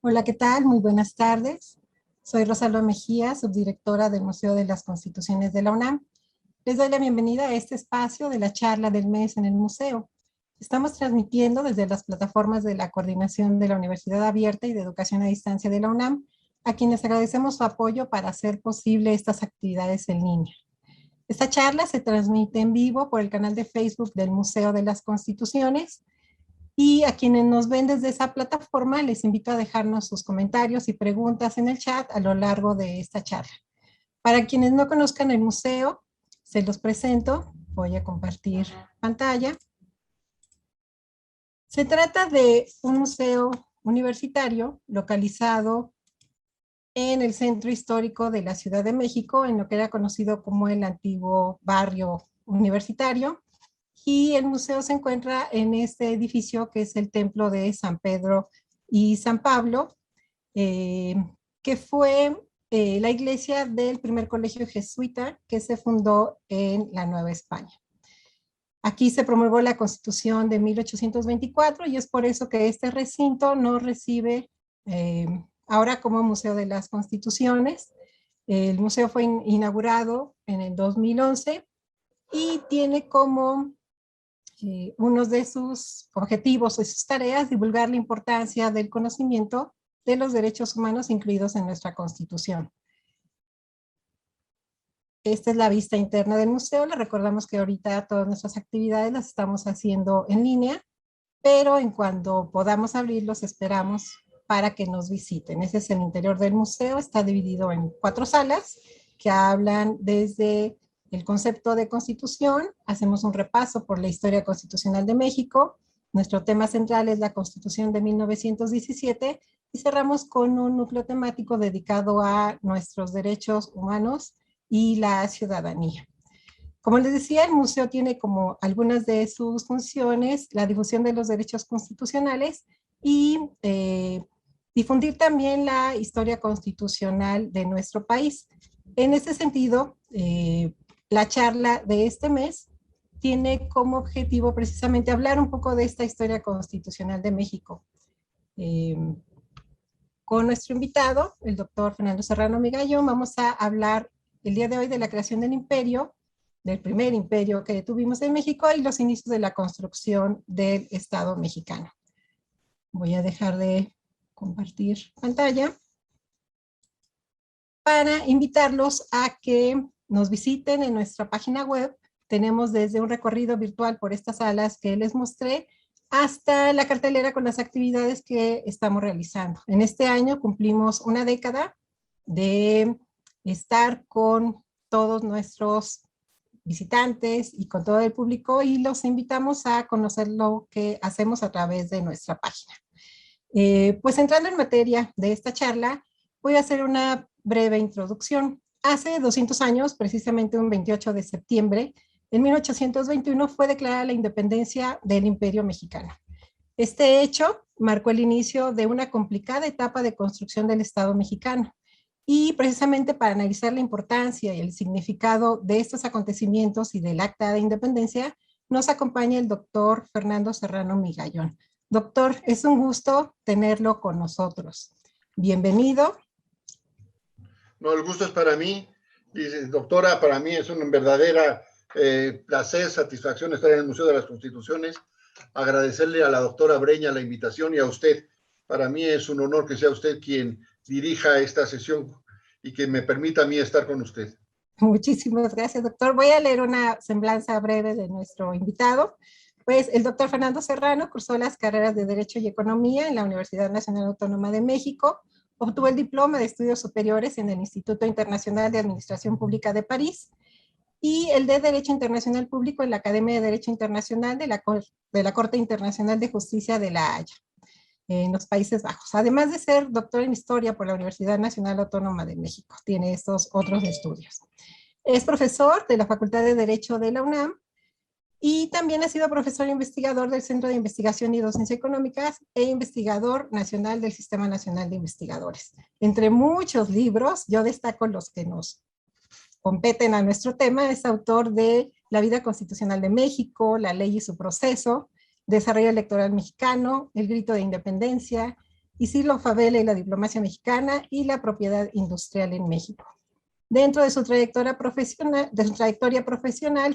Hola, ¿qué tal? Muy buenas tardes. Soy Rosalba Mejía, subdirectora del Museo de las Constituciones de la UNAM. Les doy la bienvenida a este espacio de la charla del mes en el museo. Estamos transmitiendo desde las plataformas de la Coordinación de la Universidad Abierta y de Educación a Distancia de la UNAM, a quienes agradecemos su apoyo para hacer posible estas actividades en línea. Esta charla se transmite en vivo por el canal de Facebook del Museo de las Constituciones. Y a quienes nos ven desde esa plataforma, les invito a dejarnos sus comentarios y preguntas en el chat a lo largo de esta charla. Para quienes no conozcan el museo, se los presento. Voy a compartir pantalla. Se trata de un museo universitario localizado en el centro histórico de la Ciudad de México, en lo que era conocido como el antiguo barrio universitario. Y el museo se encuentra en este edificio que es el Templo de San Pedro y San Pablo, eh, que fue la iglesia del primer colegio jesuita que se fundó en la Nueva España. Aquí se promulgó la Constitución de 1824 y es por eso que este recinto no recibe ahora como Museo de las Constituciones. El museo fue inaugurado en el 2011 y tiene como uno de sus objetivos o sus tareas, divulgar la importancia del conocimiento de los derechos humanos incluidos en nuestra Constitución. Esta es la vista interna del museo. Les recordamos que ahorita todas nuestras actividades las estamos haciendo en línea, pero en cuanto podamos abrirlos esperamos para que nos visiten. Ese es el interior del museo. Está dividido en 4 salas que hablan desde el concepto de constitución, hacemos un repaso por la historia constitucional de México, nuestro tema central es la Constitución de 1917 y cerramos con un núcleo temático dedicado a nuestros derechos humanos y la ciudadanía. Como les decía, el museo tiene como algunas de sus funciones la difusión de los derechos constitucionales y difundir también la historia constitucional de nuestro país. En este sentido, la charla de este mes tiene como objetivo precisamente hablar un poco de esta historia constitucional de México. Con nuestro invitado, el doctor Fernando Serrano Migallón, vamos a hablar el día de hoy de la creación del imperio, del primer imperio que tuvimos en México y los inicios de la construcción del Estado mexicano. Voy a dejar de compartir pantalla para invitarlos a que nos visiten en nuestra página web. Tenemos desde un recorrido virtual por estas salas que les mostré hasta la cartelera con las actividades que estamos realizando. En este año cumplimos una década de estar con todos nuestros visitantes y con todo el público y los invitamos a conocer lo que hacemos a través de nuestra página. Pues entrando en materia de esta charla, voy a hacer una breve introducción. Hace 200 años, precisamente un 28 de septiembre, en 1821 fue declarada la independencia del Imperio Mexicano. Este hecho marcó el inicio de una complicada etapa de construcción del Estado mexicano. Y precisamente para analizar la importancia y el significado de estos acontecimientos y del Acta de Independencia, nos acompaña el doctor Fernando Serrano Migallón. Doctor, es un gusto tenerlo con nosotros. Bienvenido. No, el gusto es para mí. Dice, doctora, para mí es una verdadera placer, satisfacción estar en el Museo de las Constituciones. Agradecerle a la doctora Breña la invitación y a usted. Para mí es un honor que sea usted quien dirija esta sesión y que me permita a mí estar con usted. Muchísimas gracias, doctor. Voy a leer una semblanza breve de nuestro invitado. Pues el doctor Fernando Serrano cursó las carreras de Derecho y Economía en la Universidad Nacional Autónoma de México, obtuvo el diploma de estudios superiores en el Instituto Internacional de Administración Pública de París y el de Derecho Internacional Público en la Academia de Derecho Internacional de la Corte Internacional de Justicia de La Haya, en los Países Bajos. Además de ser doctor en Historia por la Universidad Nacional Autónoma de México, tiene estos otros estudios. Es profesor de la Facultad de Derecho de la UNAM y también ha sido profesor investigador del Centro de Investigación y Docencia Económicas e investigador nacional del Sistema Nacional de Investigadores. Entre muchos libros, yo destaco los que nos competen a nuestro tema. Es autor de La vida constitucional de México, La ley y su proceso, Desarrollo electoral mexicano, El grito de independencia, Isidro Fabela y la diplomacia mexicana y la propiedad industrial en México. Dentro de su trayectoria profesional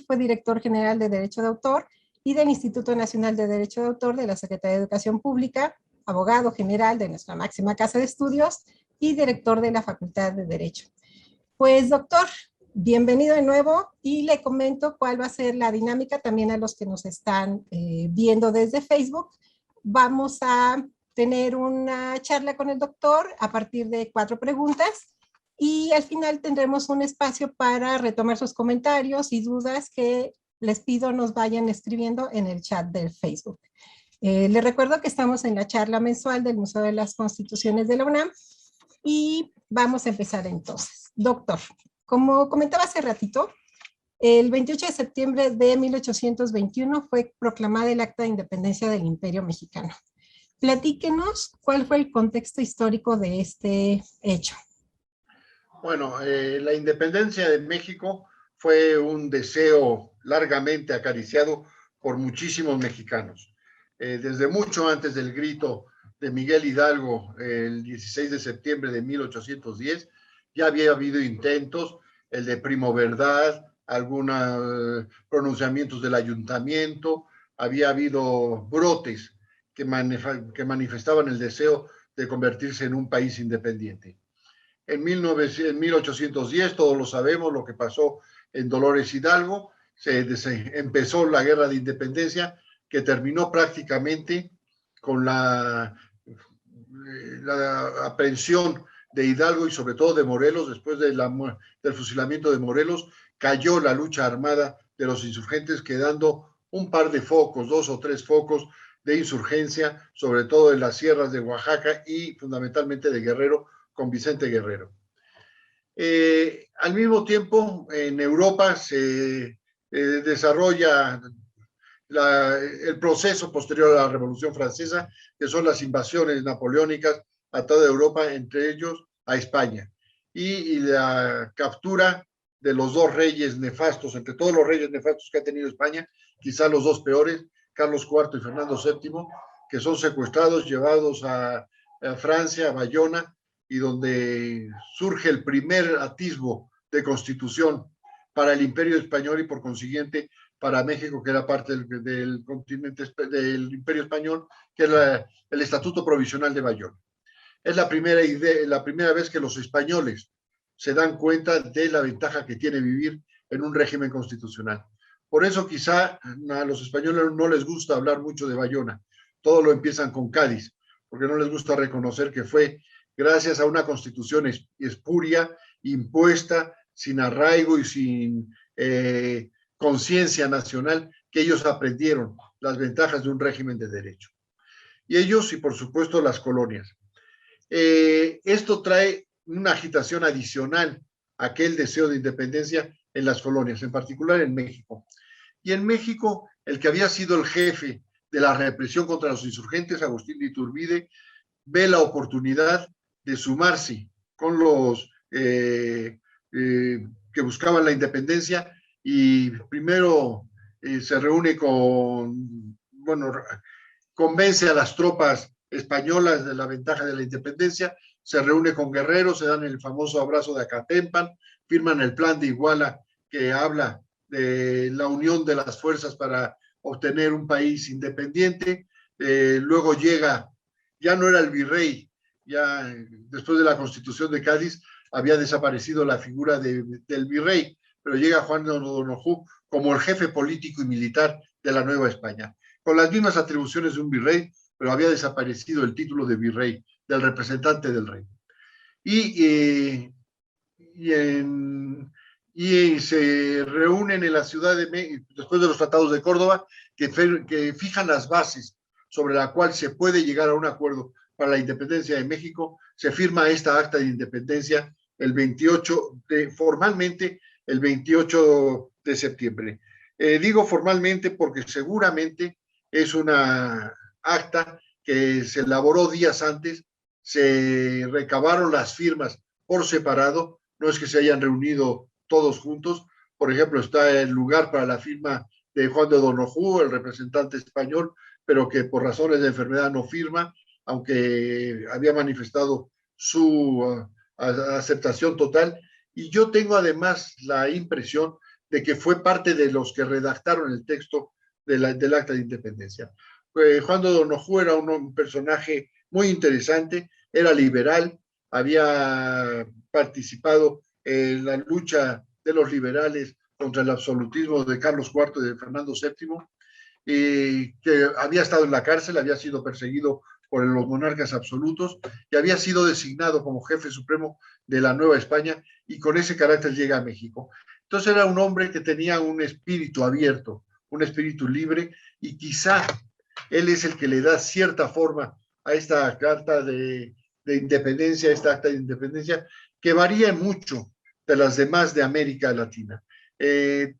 fue director general de Derecho de Autor y del Instituto Nacional de Derecho de Autor de la Secretaría de Educación Pública, abogado general de nuestra máxima casa de estudios y director de la Facultad de Derecho. Pues, doctor, bienvenido de nuevo y le comento cuál va a ser la dinámica también a los que nos están viendo desde Facebook. Vamos a tener una charla con el doctor a partir de 4 preguntas y al final tendremos un espacio para retomar sus comentarios y dudas que les pido nos vayan escribiendo en el chat del Facebook. Les recuerdo que estamos en la charla mensual del Museo de las Constituciones de la UNAM y vamos a empezar entonces. Doctor, como comentaba hace ratito, el 28 de septiembre de 1821 fue proclamada el Acta de Independencia del Imperio Mexicano. Platíquenos cuál fue el contexto histórico de este hecho. Bueno, la independencia de México fue un deseo largamente acariciado por muchísimos mexicanos. Desde mucho antes del grito de Miguel Hidalgo, el 16 de septiembre de 1810, ya había habido intentos, el de Primo Verdad, algunos pronunciamientos del ayuntamiento, había habido brotes que manifestaban el deseo de convertirse en un país independiente. En 1810, todos lo sabemos, lo que pasó en Dolores Hidalgo, se empezó la guerra de independencia que terminó prácticamente con la aprehensión de Hidalgo y sobre todo de Morelos. Después del fusilamiento de Morelos, cayó la lucha armada de los insurgentes, quedando un par de focos, 2 o 3 focos de insurgencia, sobre todo en las sierras de Oaxaca y fundamentalmente de Guerrero, con Vicente Guerrero. Al mismo tiempo, en Europa se desarrolla el proceso posterior a la Revolución Francesa, que son las invasiones napoleónicas a toda Europa, entre ellos a España, y la captura de los 2 reyes nefastos, entre todos los reyes nefastos que ha tenido España, quizá los 2 peores, Carlos IV y Fernando VII, que son secuestrados, llevados a Francia, a Bayona, y donde surge el primer atisbo de constitución para el Imperio Español y por consiguiente para México, que era parte del continente del Imperio Español, que es el Estatuto Provisional de Bayona. Es la primera vez que los españoles se dan cuenta de la ventaja que tiene vivir en un régimen constitucional. Por eso quizá a los españoles no les gusta hablar mucho de Bayona. Todo lo empiezan con Cádiz, porque no les gusta reconocer que fue gracias a una constitución espuria, impuesta, sin arraigo y sin conciencia nacional, que ellos aprendieron las ventajas de un régimen de derecho. Y ellos, y por supuesto, las colonias. Esto trae una agitación adicional a aquel deseo de independencia en las colonias, en particular en México. Y en México, el que había sido el jefe de la represión contra los insurgentes, Agustín de Iturbide, ve la oportunidad de sumarse con los que buscaban la independencia y primero se reúne convence a las tropas españolas de la ventaja de la independencia, se reúne con Guerrero, se dan el famoso abrazo de Acatempan, firman el plan de Iguala que habla de la unión de las fuerzas para obtener un país independiente. Luego llega, ya no era el virrey, ya después de la Constitución de Cádiz había desaparecido la figura del virrey, pero llega Juan de O'Donojú como el jefe político y militar de la Nueva España, con las mismas atribuciones de un virrey, pero había desaparecido el título de virrey, del representante del rey. Y se reúnen en la Ciudad de México, después de los tratados de Córdoba, que fijan las bases sobre la cual se puede llegar a un acuerdo para la independencia de México. Se firma esta acta de independencia formalmente el 28 de septiembre. Digo formalmente porque seguramente es una acta que se elaboró días antes, se recabaron las firmas por separado, no es que se hayan reunido todos juntos. Por ejemplo, está el lugar para la firma de Juan de O'Donojú, el representante español, pero que por razones de enfermedad no firma. aunque había manifestado su aceptación total. Y yo tengo además la impresión de que fue parte de los que redactaron el texto del Acta de Independencia. Juan de Donojú era un personaje muy interesante, era liberal, había participado en la lucha de los liberales contra el absolutismo de Carlos IV y de Fernando VII, y que había estado en la cárcel, había sido perseguido por los monarcas absolutos y había sido designado como jefe supremo de la Nueva España, y con ese carácter llega a México. Entonces era un hombre que tenía un espíritu abierto, un espíritu libre, y quizá él es el que le da cierta forma a esta carta de independencia, esta acta de independencia, que varía mucho de las demás de América Latina.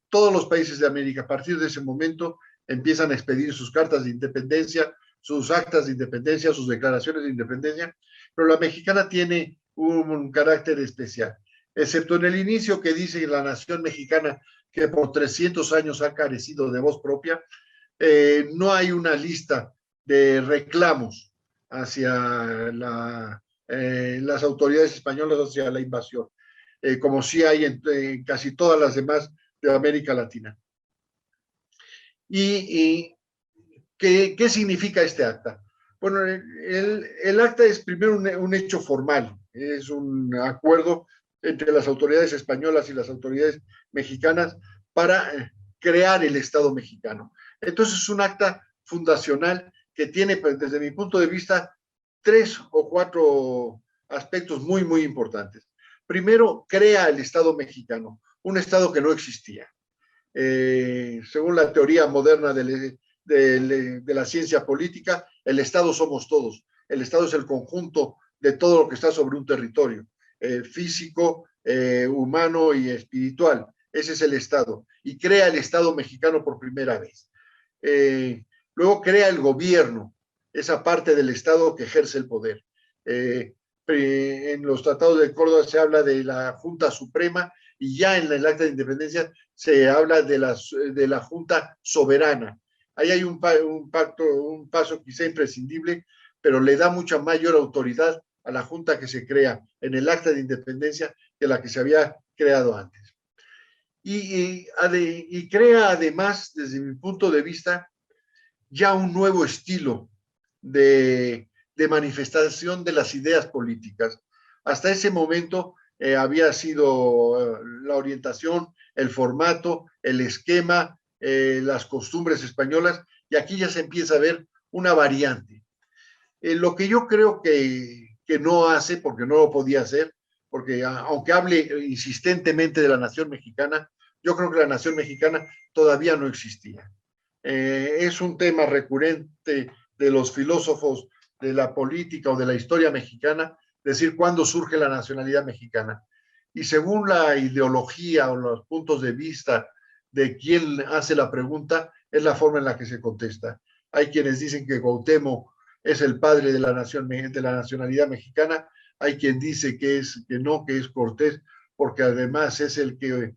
Todos los países de América, a partir de ese momento, empiezan a expedir sus cartas de independencia, sus actas de independencia, sus declaraciones de independencia, pero la mexicana tiene un carácter especial, excepto en el inicio, que dice la nación mexicana que por 300 años ha carecido de voz propia. No hay una lista de reclamos hacia las autoridades españolas, hacia la invasión, como sí hay en casi todas las demás de América Latina. ¿Y qué significa este acta? Bueno, el acta es primero un hecho formal, es un acuerdo entre las autoridades españolas y las autoridades mexicanas para crear el Estado mexicano. Entonces es un acta fundacional que tiene, pues, desde mi punto de vista, 3 o 4 aspectos muy, muy importantes. Primero, crea el Estado mexicano, un Estado que no existía. Según la teoría moderna de la ciencia política, el Estado somos todos. El Estado es el conjunto de todo lo que está sobre un territorio, físico, humano y espiritual. Ese es el Estado. Y crea el Estado mexicano por primera vez. Luego crea el gobierno, esa parte del Estado que ejerce el poder. En los tratados de Córdoba se habla de la Junta Suprema, y ya en el Acta de Independencia se habla de la Junta Soberana. Ahí hay un paso quizá imprescindible, pero le da mucha mayor autoridad a la Junta que se crea en el Acta de Independencia que la que se había creado antes. Y crea además, desde mi punto de vista, ya un nuevo estilo de manifestación de las ideas políticas. Hasta ese momento había sido la orientación, el formato, el esquema, las costumbres españolas, y aquí ya se empieza a ver una variante. Lo que yo creo que no hace, porque no lo podía hacer, porque aunque hable insistentemente de la nación mexicana, yo creo que la nación mexicana todavía no existía. Es un tema recurrente de los filósofos de la política o de la historia mexicana, decir cuándo surge la nacionalidad mexicana. Y según la ideología o los puntos de vista de quien hace la pregunta, es la forma en la que se contesta. Hay quienes dicen que Cuauhtémoc es el padre de la nacionalidad mexicana, hay quien dice que no, que es Cortés, porque además es el que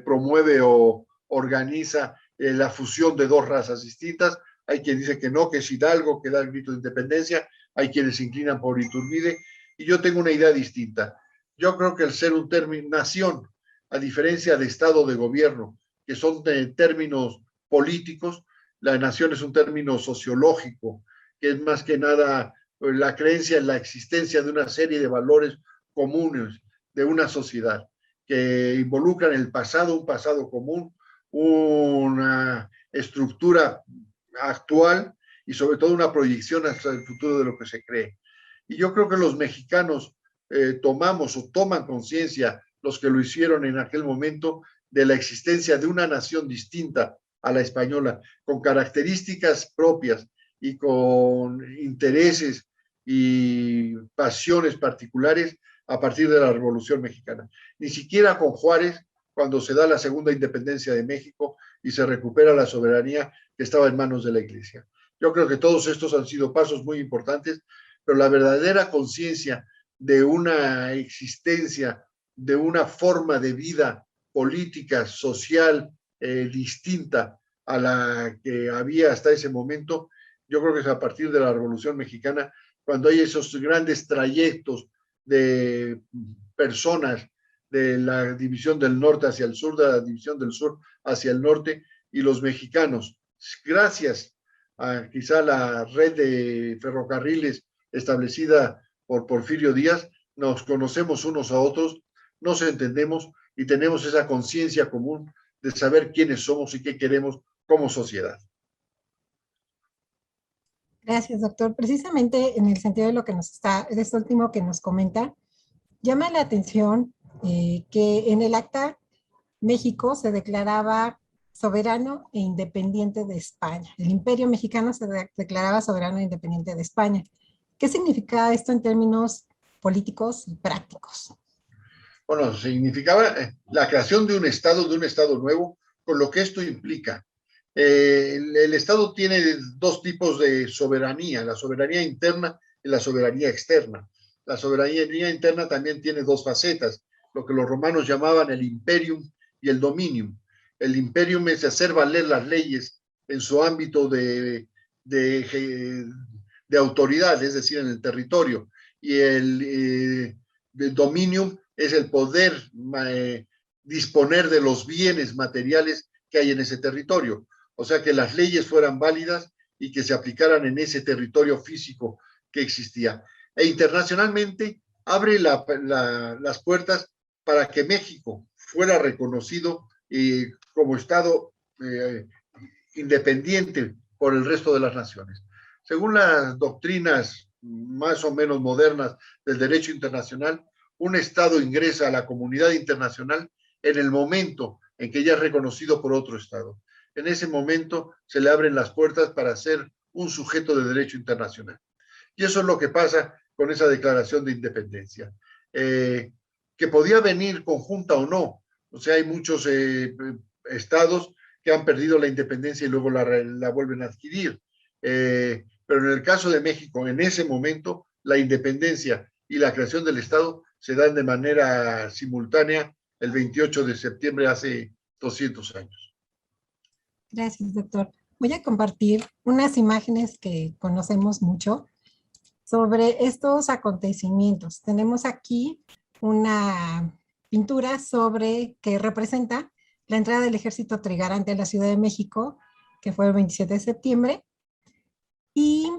promueve o organiza la fusión de dos razas distintas. Hay quien dice que no, que es Hidalgo, que da el grito de independencia. Hay quienes se inclinan por Iturbide, y yo tengo una idea distinta. Yo creo que el ser un término nación, a diferencia de Estado de gobierno, que son términos políticos, la nación es un término sociológico, que es más que nada la creencia en la existencia de una serie de valores comunes de una sociedad, que involucran el pasado, un pasado común, una estructura actual y sobre todo una proyección hacia el futuro de lo que se cree. Y yo creo que los mexicanos tomamos o toman conciencia, los que lo hicieron en aquel momento, de la existencia de una nación distinta a la española, con características propias y con intereses y pasiones particulares a partir de la Revolución Mexicana. Ni siquiera con Juárez, cuando se da la segunda independencia de México y se recupera la soberanía que estaba en manos de la Iglesia. Yo creo que todos estos han sido pasos muy importantes, pero la verdadera conciencia de una existencia, de una forma de vida política, social, distinta a la que había hasta ese momento, yo creo que es a partir de la Revolución Mexicana cuando hay esos grandes trayectos de personas de la división del norte hacia el sur, de la división del sur hacia el norte, y los mexicanos, gracias a quizá la red de ferrocarriles establecida por Porfirio Díaz, nos conocemos unos a otros, nos entendemos y tenemos esa conciencia común de saber quiénes somos y qué queremos como sociedad. Gracias, doctor. Precisamente en el sentido de lo que de esto último que nos comenta, llama la atención que en el acta México se declaraba soberano e independiente de España. El Imperio Mexicano se declaraba soberano e independiente de España. ¿Qué significa esto en términos políticos y prácticos? Bueno, significaba la creación de un Estado nuevo, con lo que esto implica. El Estado tiene dos tipos de soberanía, la soberanía interna y la soberanía externa. La soberanía interna también tiene dos facetas, lo que los romanos llamaban el imperium y el dominium. El imperium es hacer valer las leyes en su ámbito de autoridad, es decir, en el territorio, y el dominium es el poder disponer de los bienes materiales que hay en ese territorio. O sea, que las leyes fueran válidas y que se aplicaran en ese territorio físico que existía. E internacionalmente abre las puertas para que México fuera reconocido como Estado independiente por el resto de las naciones. Según las doctrinas más o menos modernas del derecho internacional, un Estado ingresa a la comunidad internacional en el momento en que ya es reconocido por otro Estado. En ese momento se le abren las puertas para ser un sujeto de derecho internacional. Y eso es lo que pasa con esa declaración de independencia, que podía venir conjunta o no. O sea, hay muchos estados que han perdido la independencia y luego la vuelven a adquirir. Pero en el caso de México, en ese momento, la independencia y la creación del Estado se dan de manera simultánea el 28 de septiembre hace 200 años. Gracias, doctor. Voy a compartir unas imágenes que conocemos mucho sobre estos acontecimientos. Tenemos aquí una pintura que representa la entrada del ejército trigarante a la Ciudad de México, que fue el 27 de septiembre, y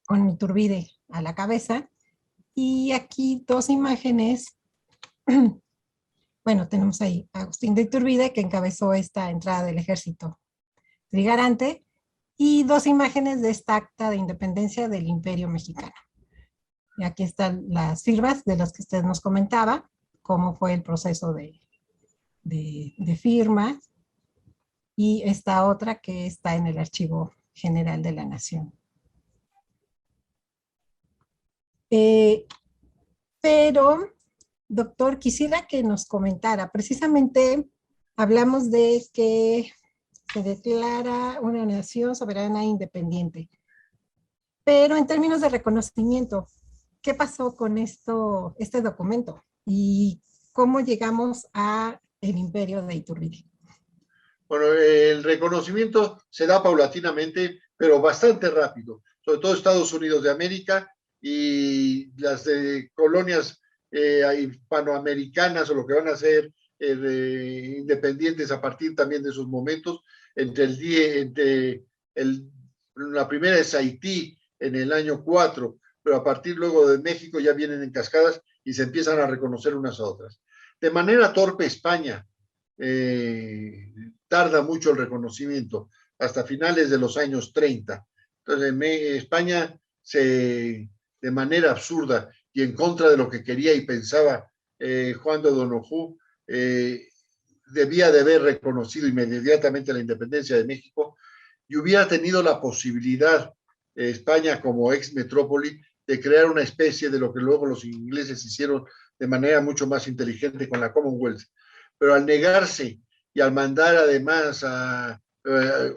con Iturbide a la cabeza. Y aquí dos imágenes. Bueno, tenemos ahí a Agustín de Iturbide, que encabezó esta entrada del ejército trigarante, y dos imágenes de esta acta de independencia del Imperio Mexicano. Y aquí están las firmas de las que usted nos comentaba, cómo fue el proceso de firma, y esta otra que está en el Archivo General de la Nación. Pero, doctor, quisiera que nos comentara, precisamente hablamos de que se declara una nación soberana e independiente, pero en términos de reconocimiento, ¿qué pasó con este documento? ¿Y cómo llegamos a el imperio de Iturbide? Bueno, el reconocimiento se da paulatinamente, pero bastante rápido, sobre todo Estados Unidos de América y las colonias hispanoamericanas o lo que van a ser independientes a partir también de esos momentos. La primera es Haití en el año 4, pero a partir luego de México ya vienen en cascadas y se empiezan a reconocer unas a otras. De manera torpe España tarda mucho el reconocimiento, hasta finales de los años 30. Entonces, España de manera absurda y en contra de lo que quería y pensaba Juan de Donojú, debía de haber reconocido inmediatamente la independencia de México y hubiera tenido la posibilidad, España como ex metrópoli, de crear una especie de lo que luego los ingleses hicieron de manera mucho más inteligente con la Commonwealth. Pero al negarse y al mandar además a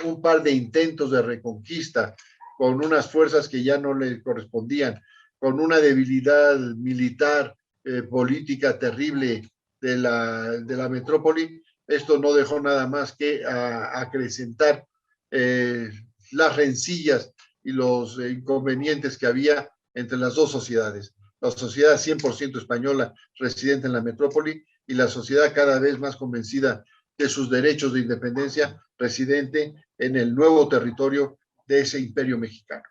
un par de intentos de reconquista con unas fuerzas que ya no le correspondían, con una debilidad militar, política terrible de la metrópoli, esto no dejó nada más que acrecentar las rencillas y los inconvenientes que había entre las dos sociedades, la sociedad 100% española residente en la metrópoli y la sociedad cada vez más convencida de sus derechos de independencia residente en el nuevo territorio de ese imperio mexicano.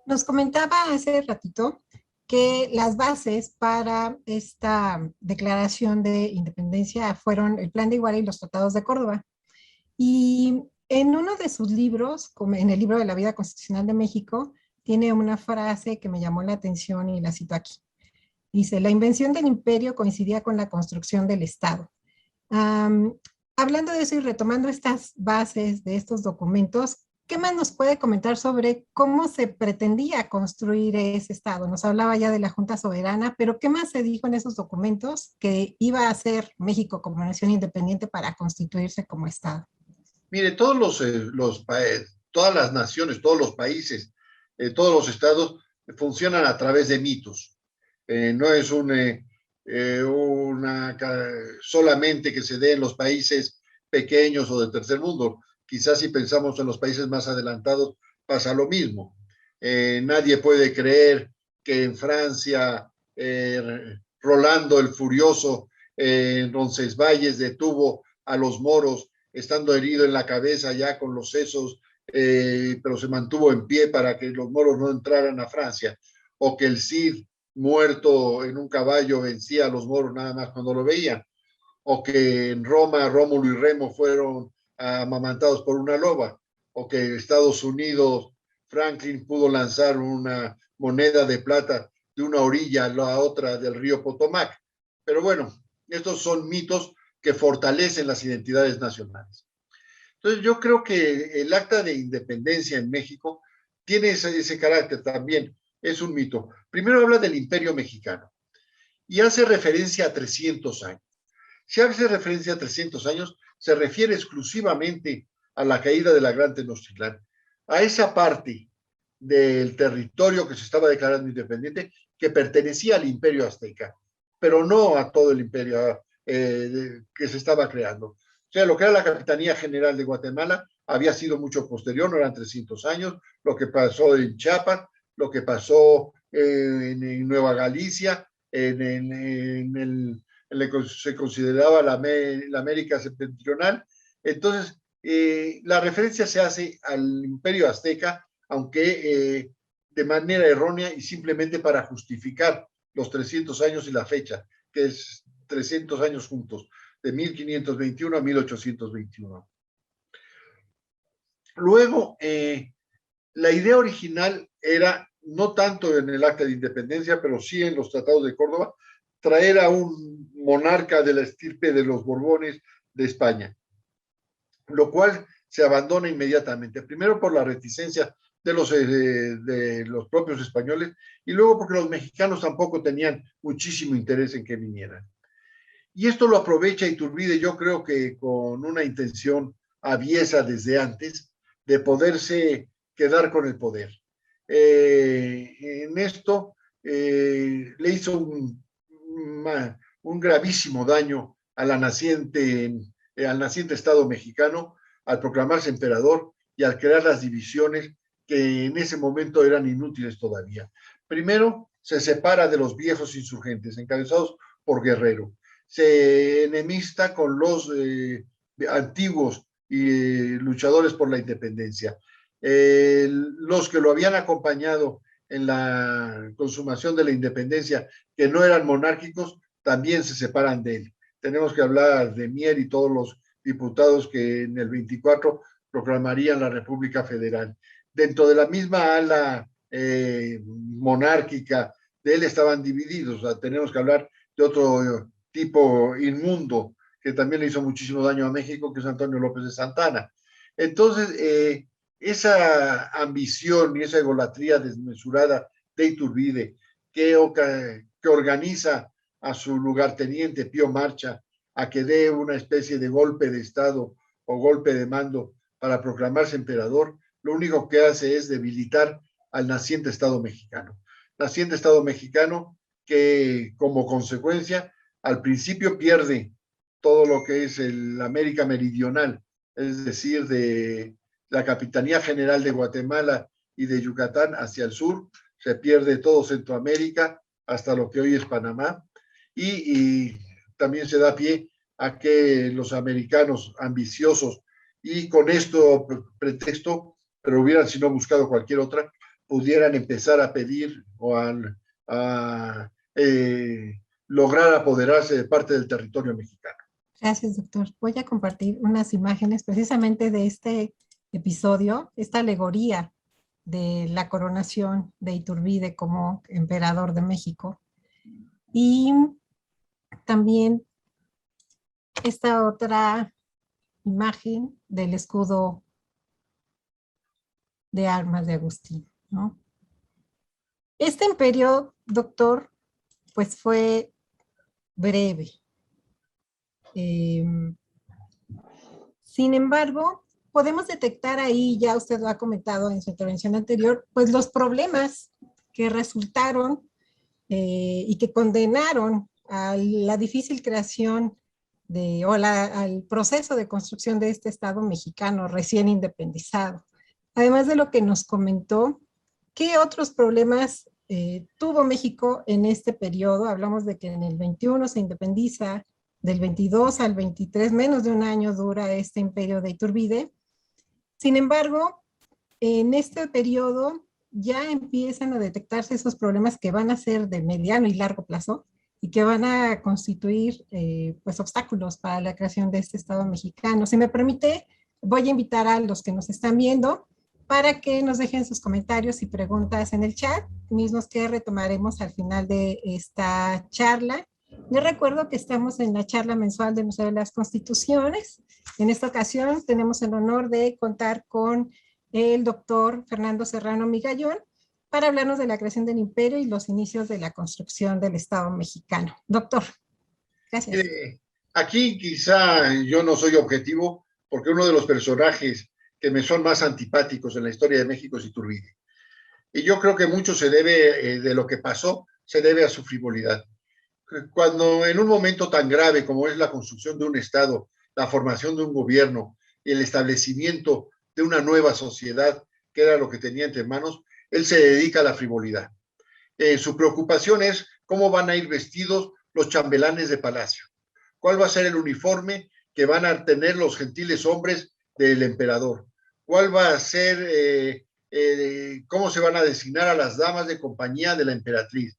Nos comentaba hace ratito que las bases para esta declaración de independencia fueron el Plan de Iguala y los Tratados de Córdoba. Y en uno de sus libros, como en el libro de la Vida Constitucional de México, tiene una frase que me llamó la atención y la cito aquí. Dice, la invención del imperio coincidía con la construcción del Estado. Hablando de eso y retomando estas bases de estos documentos, ¿qué más nos puede comentar sobre cómo se pretendía construir ese Estado? Nos hablaba ya de la Junta Soberana, pero ¿qué más se dijo en esos documentos que iba a hacer México como nación independiente para constituirse como Estado? Mire, todas las naciones, todos los países, todos los estados funcionan a través de mitos. No es solamente que se dé en los países pequeños o del tercer mundo. Quizás si pensamos en los países más adelantados pasa lo mismo. Nadie puede creer que en Francia Rolando el Furioso en Roncesvalles detuvo a los moros estando herido en la cabeza ya con los sesos, pero se mantuvo en pie para que los moros no entraran a Francia, o que el Cid muerto en un caballo vencía a los moros nada más cuando lo veían, o que en Roma Rómulo y Remo fueron amamantados por una loba, o que Estados Unidos Franklin pudo lanzar una moneda de plata de una orilla a la otra del río Potomac. Pero bueno, estos son mitos que fortalecen las identidades nacionales. Entonces yo creo que el acta de independencia en México tiene ese carácter también, es un mito. Primero habla del Imperio Mexicano y hace referencia a 300 años. Si hace referencia a 300 años, se refiere exclusivamente a la caída de la Gran Tenochtitlán, a esa parte del territorio que se estaba declarando independiente que pertenecía al Imperio Azteca, pero no a todo el imperio que se estaba creando. O sea, lo que era la Capitanía General de Guatemala había sido mucho posterior, no eran 300 años, lo que pasó en Chiapas, lo que pasó en Nueva Galicia, se consideraba la América septentrional. Entonces, la referencia se hace al Imperio Azteca, aunque de manera errónea y simplemente para justificar los 300 años y la fecha, que es 300 años juntos, de 1521 a 1821. Luego, la idea original era, no tanto en el Acta de Independencia, pero sí en los Tratados de Córdoba, traer a un monarca de la estirpe de los Borbones de España, lo cual se abandona inmediatamente, primero por la reticencia de los propios españoles y luego porque los mexicanos tampoco tenían muchísimo interés en que vinieran. Y esto lo aprovecha Iturbide, yo creo que con una intención aviesa desde antes de poderse quedar con el poder. En esto le hizo un gravísimo daño a al naciente Estado mexicano al proclamarse emperador y al crear las divisiones que en ese momento eran inútiles todavía. Primero, se separa de los viejos insurgentes encabezados por Guerrero. Se enemista con los antiguos luchadores por la independencia. Los que lo habían acompañado en la consumación de la independencia, que no eran monárquicos, también se separan de él. Tenemos que hablar de Mier y todos los diputados que en el 24 proclamarían la República Federal. Dentro de la misma ala monárquica de él estaban divididos. O sea, tenemos que hablar de otro tipo inmundo que también le hizo muchísimo daño a México, que es Antonio López de Santana. Entonces, esa ambición y esa egolatría desmesurada de Iturbide, que organiza a su lugarteniente Pío Marcha a que dé una especie de golpe de Estado o golpe de mando para proclamarse emperador, lo único que hace es debilitar al naciente Estado mexicano. Naciente Estado mexicano que como consecuencia al principio pierde todo lo que es el América Meridional, es decir, de la Capitanía General de Guatemala y de Yucatán hacia el sur, se pierde todo Centroamérica hasta lo que hoy es Panamá, y también se da pie a que los americanos ambiciosos y con esto pretexto, pero hubieran si no buscado cualquier otra, pudieran empezar a pedir o a lograr apoderarse de parte del territorio mexicano. Gracias, doctor. Voy a compartir unas imágenes precisamente de este episodio, esta alegoría de la coronación de Iturbide como emperador de México. Y también esta otra imagen del escudo de armas de Agustín, ¿no? Este imperio, doctor, pues fue breve. Sin embargo, podemos detectar ahí, ya usted lo ha comentado en su intervención anterior, pues los problemas que resultaron y que condenaron a la difícil creación al proceso de construcción de este Estado mexicano recién independizado. Además de lo que nos comentó, ¿qué otros problemas tuvo México en este periodo? Hablamos de que en el 21 se independiza, del 22 al 23, menos de un año dura este imperio de Iturbide. Sin embargo, en este periodo ya empiezan a detectarse esos problemas que van a ser de mediano y largo plazo y que van a constituir pues obstáculos para la creación de este Estado mexicano. Si me permite, voy a invitar a los que nos están viendo para que nos dejen sus comentarios y preguntas en el chat, mismos que retomaremos al final de esta charla. Les recuerdo que estamos en la charla mensual del Museo de las Constituciones. En esta ocasión tenemos el honor de contar con el doctor Fernando Serrano Migallón para hablarnos de la creación del imperio y los inicios de la construcción del Estado mexicano. Doctor, gracias. Aquí quizá yo no soy objetivo porque uno de los personajes que me son más antipáticos en la historia de México es Iturbide. Y yo creo que mucho se debe de lo que pasó, se debe a su frivolidad. Cuando en un momento tan grave como es la construcción de un Estado, la formación de un gobierno y el establecimiento de una nueva sociedad, que era lo que tenía entre manos, él se dedica a la frivolidad. Su preocupación es cómo van a ir vestidos los chambelanes de palacio, cuál va a ser el uniforme que van a tener los gentiles hombres del emperador, cuál va a ser, cómo se van a designar a las damas de compañía de la emperatriz,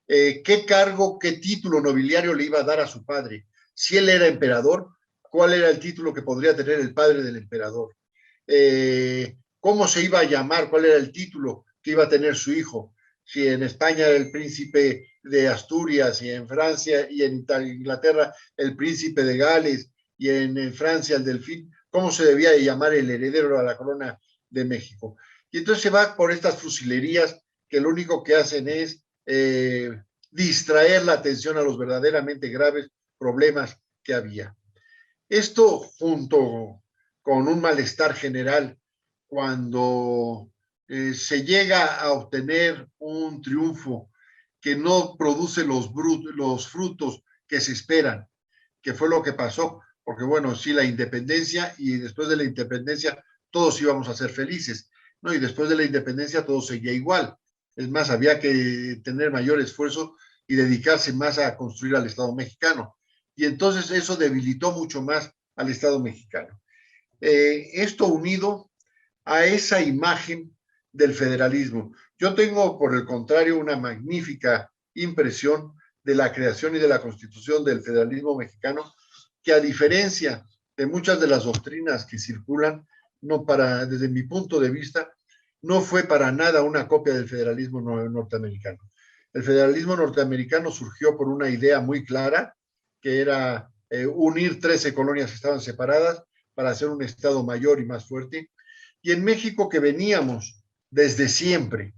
qué cargo, qué título nobiliario le iba a dar a su padre. Si él era emperador, ¿cuál era el título que podría tener el padre del emperador? ¿Cómo se iba a llamar? ¿Cuál era el título que iba a tener su hijo? Si en España era el príncipe de Asturias, y en Francia y en Inglaterra el príncipe de Gales, y en Francia el delfín, ¿cómo se debía de llamar el heredero a la corona de México? Y entonces se va por estas fusilerías que lo único que hacen es distraer la atención a los verdaderamente graves problemas que había. Esto junto con un malestar general cuando se llega a obtener un triunfo que no produce los frutos que se esperan, que fue lo que pasó, porque bueno, sí, la independencia, y después de la independencia todos íbamos a ser felices, ¿no? Y después de la independencia todo seguía igual. Es más, había que tener mayor esfuerzo y dedicarse más a construir al Estado mexicano. Y entonces eso debilitó mucho más al Estado mexicano. Esto unido a esa imagen del federalismo. Yo tengo, por el contrario, una magnífica impresión de la creación y de la constitución del federalismo mexicano, que a diferencia de muchas de las doctrinas que circulan, desde mi punto de vista, no fue para nada una copia del federalismo norteamericano. El federalismo norteamericano surgió por una idea muy clara, que era unir 13 colonias que estaban separadas para hacer un Estado mayor y más fuerte. Y en México, que veníamos desde siempre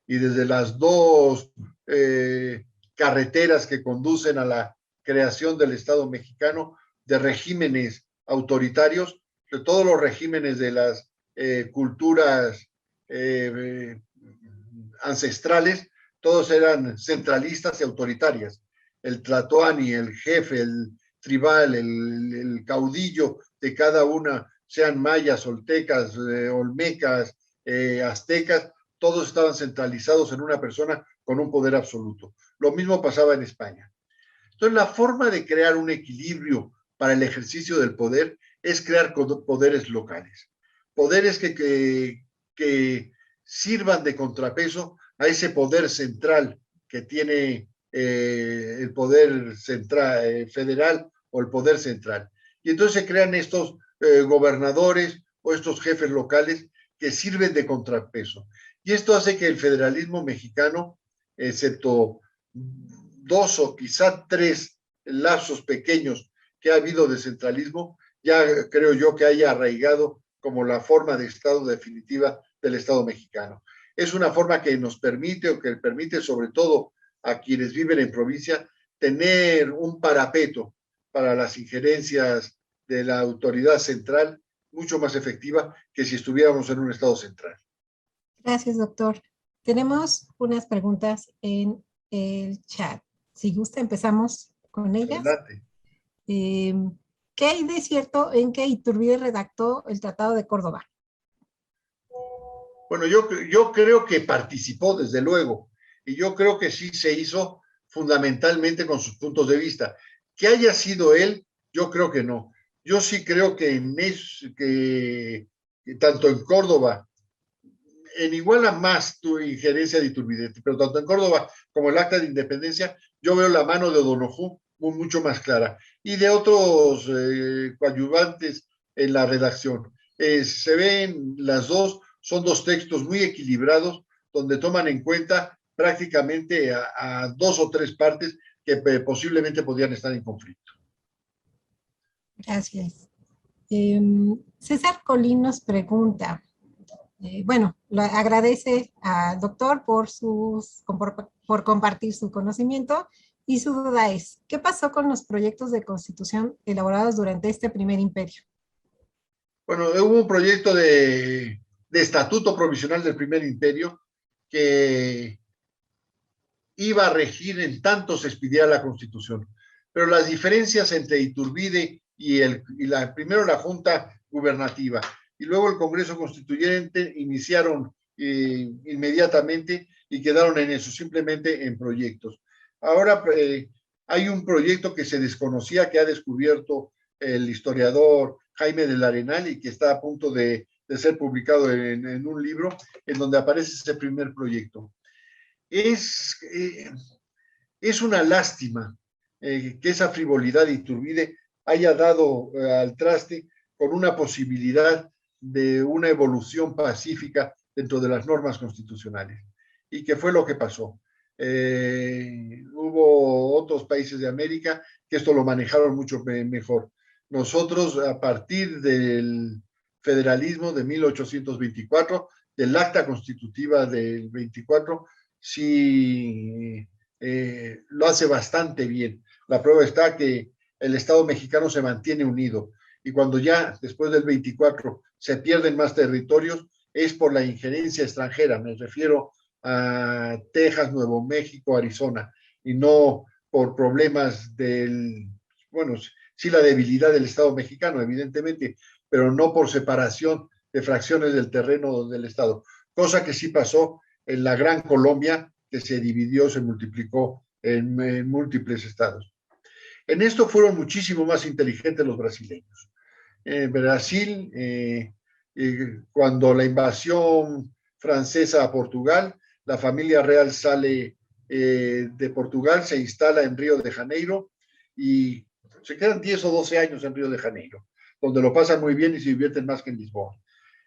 y desde las dos carreteras que conducen a la creación del Estado mexicano, de regímenes autoritarios, de todos los regímenes de las culturas ancestrales, todos eran centralistas y autoritarias. El tlatoani, el jefe, el tribal, el caudillo de cada una, sean mayas, oltecas, olmecas, aztecas, todos estaban centralizados en una persona con un poder absoluto. Lo mismo pasaba en España. Entonces, la forma de crear un equilibrio para el ejercicio del poder es crear poderes locales, poderes que sirvan de contrapeso a ese poder central que tiene el poder central, federal o el poder central. Y entonces se crean estos gobernadores o estos jefes locales que sirven de contrapeso. Y esto hace que el federalismo mexicano, excepto 2 o quizá 3 lapsos pequeños que ha habido de centralismo, ya creo yo que haya arraigado como la forma de Estado definitiva del Estado mexicano. Es una forma que nos permite, o que permite sobre todo a quienes viven en provincia, tener un parapeto para las injerencias de la autoridad central mucho más efectiva que si estuviéramos en un Estado central. Gracias, doctor. Tenemos unas preguntas en el chat. Si gusta, empezamos con ellas. Adelante. ¿Qué hay de cierto en que Iturbide redactó el Tratado de Córdoba? Bueno, yo creo que participó, desde luego, y yo creo que sí se hizo fundamentalmente con sus puntos de vista. Que haya sido él, yo creo que no. Yo sí creo que tanto en Córdoba, en Iguala más tu injerencia de Iturbide, pero tanto en Córdoba como el Acta de Independencia, yo veo la mano de O'Donoghue mucho más clara, y de otros coadyuvantes en la redacción. Se ven las dos, son dos textos muy equilibrados, donde toman en cuenta prácticamente a 2 o 3 partes que posiblemente podían estar en conflicto. Gracias. César Colín nos pregunta, bueno, lo agradece al doctor por compartir su conocimiento, y su duda es, ¿qué pasó con los proyectos de constitución elaborados durante este primer imperio? Bueno, hubo un proyecto de estatuto provisional del primer imperio que iba a regir en tanto se expidiera la Constitución. Pero las diferencias entre Iturbide primero la Junta Gubernativa y luego el Congreso Constituyente iniciaron inmediatamente y quedaron en eso, simplemente en proyectos. Ahora hay un proyecto que se desconocía, que ha descubierto el historiador Jaime del Arenal y que está a punto de ser publicado en un libro en donde aparece ese primer proyecto. Es una lástima que esa frivolidad de Iturbide haya dado al traste con una posibilidad de una evolución pacífica dentro de las normas constitucionales. ¿Y qué fue lo que pasó? Hubo otros países de América que esto lo manejaron mucho mejor. Nosotros, a partir del federalismo de 1824, del acta constitutiva del 24, sí lo hace bastante bien. La prueba está que el Estado mexicano se mantiene unido, y cuando ya después del 24 se pierden más territorios es por la injerencia extranjera, me refiero a Texas, Nuevo México, Arizona, y no por problemas bueno, sí la debilidad del Estado mexicano, evidentemente, pero no por separación de fracciones del terreno del Estado, cosa que sí pasó en la Gran Colombia, que se dividió, se multiplicó en múltiples estados. En esto fueron muchísimo más inteligentes los brasileños. Brasil, cuando la invasión francesa a Portugal, la familia real sale de Portugal, se instala en Río de Janeiro y se quedan 10 o 12 años en Río de Janeiro, donde lo pasan muy bien y se divierten más que en Lisboa.